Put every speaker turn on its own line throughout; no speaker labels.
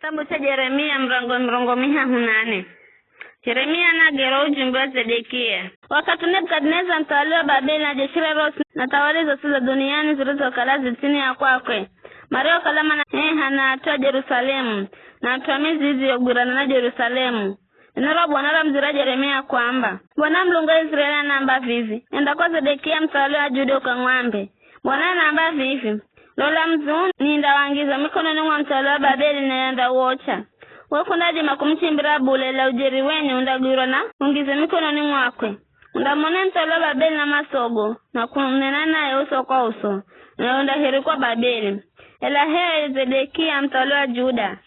Kitabu cha Yeremia mrongo miha hunane. Yeremia na gero ujumbe wa Zedekia. Wakati Nebukadneza mtawali wa Babeli na jeshi lote na tawala zote za duniani zilizokala chini ya kwake, Mario kalama na hana atoa Yerusalemu na atuamizi hizi yogurana na Yerusalemu. Neno Bwana la mzira Yeremia kwamba Bwana Mlungu wa Israeli anaamba vivi, enda kwa Zedekia mtawali wa Juda ukang'ambe. Bwana anaamba vivi, lola mzuni nindawangiza mikononi mwa mtawali wa Babeli na enda uocha. Wakundaji makumchimbira bule la ujeri wenye undagwiro na ungize mikononi mwakwe. Undamone mtawali wa Babeli na masogo na kunena naye uso kwa uso na undahiri kwa Babeli. Ela hea Zedekia mtawali wa Juda,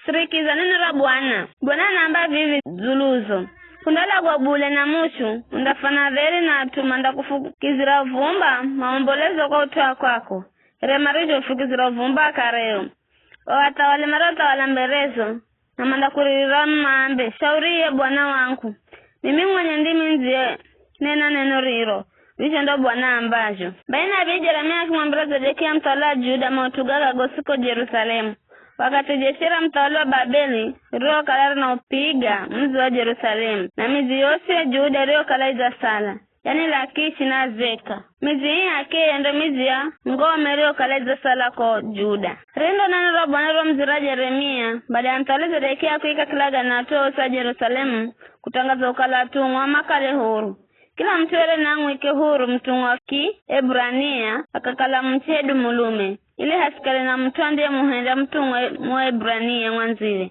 sirikiza neno la Bwana. Bwana anaamba vivi zuluzo, kundala kwa bule na mushu undafana veri na atumanda kufukizira vumba maombolezo kwa utoa kwako. Remarijo ufukizira vumba kareo watawale marota wala mberezo na manda kuririra maambe. Shauriye Bwana wangu, mimi mwenye ndimi nzie nena neno riro visho ndo Bwana ambajo. Baina bi Yeremia kumwambia Zedekia mtawala wa Juda mautugaga gosiko Yerusalemu. Wakati jeshira mtawala wa Babeli rio kalari na upiga mzi wa Yerusalemu na mizi yose ya Juda rio kalaiza sala, yani Lakishi na Zeka. Mizi hii hake ndo mizi ya ngome rio kalaiza sala kwa Juda. Rindo nani robo nero mzira Yeremia baada ya mtawala Zedekia kuika kilaga na atoa usa Yerusalemu kutangaza ukala tungwa makale huru. Kila mtu ele nangu ike huru mtungwa ki Ebrania akakala mchedu mulume ili hasikale na mtuandie muhenda mtungwa mwa Ebrania mwanzile.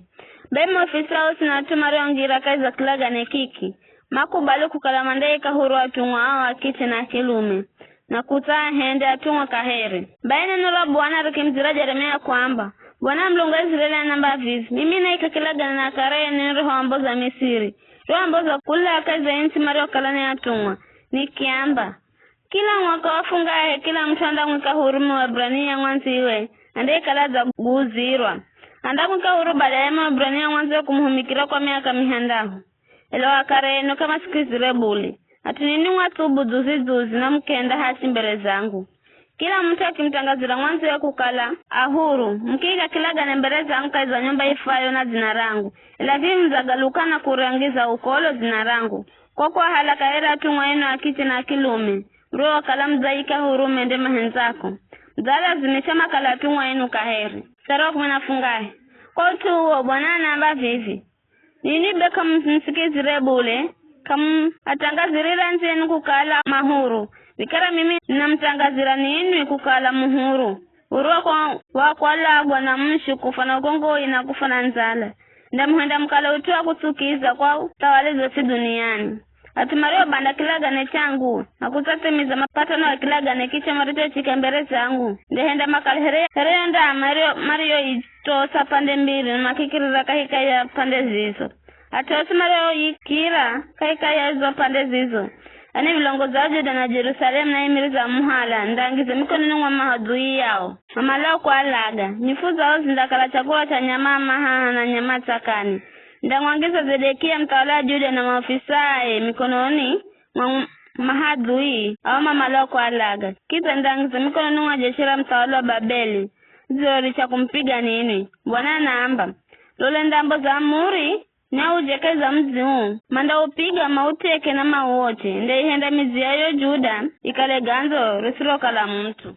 Bema ofisa usi na tumariongira kaiza kilaga nekiki makubali kukala mandaika huru atungwa awa kiti na kilume na kutaa hende atungwa kaheri. Baina nura Bwana rikimzira Yeremia kwamba Bwana Mlungu wa Israeli anamba vivi, mimi naika kilaga na karaya niroho amboza Misiri, roho amboza kula akaza insi mario kalane atungwa nikiamba kila mwaka wafungaye kila mtu andamwika huru wa Ebrania mwanziwe ande kalaza guzirwa andamwika huru baadaye mwa Ebrania mwanziwe kumuhumikira kwa miaka mihandahu. Elo wakareno kama sikizire buli atunini watubu zuzi na mkenda hasi mbele zangu. Kila mtu akimtangazira mwanziwe kukala ahuru mkiga kilaga na mbele zangu kaiza nyumba ifayo na zina rangu. Ela vimu zagalukana kurangiza ukolo zina rangu kwa halaka era tungwa eno akiti na kilume roho kalamu zaika hurume nde mahenzako. Zala zimeshama kala tungwa enu kaheri. Saro kumenafungahe. Kwa utu huo Bwana anaamba vivi, nini beka msikizire bule kamu atangazirira nzenu kukala mahuru. Vikara mimi namtangazira nini kukala muhuru. Uruwa kwa wakwala Bwana mshu kufana ugongo ina kufana nzala. Ndamuhenda mkala utuwa kutukiza kwa tawale zote duniani. Atumario banda kilaga ne changu na kutatemiza mapatano wa kilaga ne kicha marito chikembere changu ndehenda makali herenda Mario itosa pande mbili na makikirira kahika ya pande zizo. Atosa Mario ikira kahika ya hizo pande zizo. Ani vilongozi wa Juda na Yerusalemu na imiriza muhala ndangize mikononi mwa mahadui yao amalao kwa alaga nifuza ozi ndakala chakula cha nyama mahaha na nyama takani. Ndamwangiza Zedekia mtawala wa Juda na maofisae mikononi mwa mahadui au mamalao kwa alaga. Kita ndangiza mikononi mwa jeshira mtawala wa Babeli zori cha kumpiga nini. Bwana anaamba lole ndambo za amuri na ujekeza mzi huu manda upiga mauteke na mauote nde ihenda mizi yayo Juda ikale ganzo risiro kala mtu.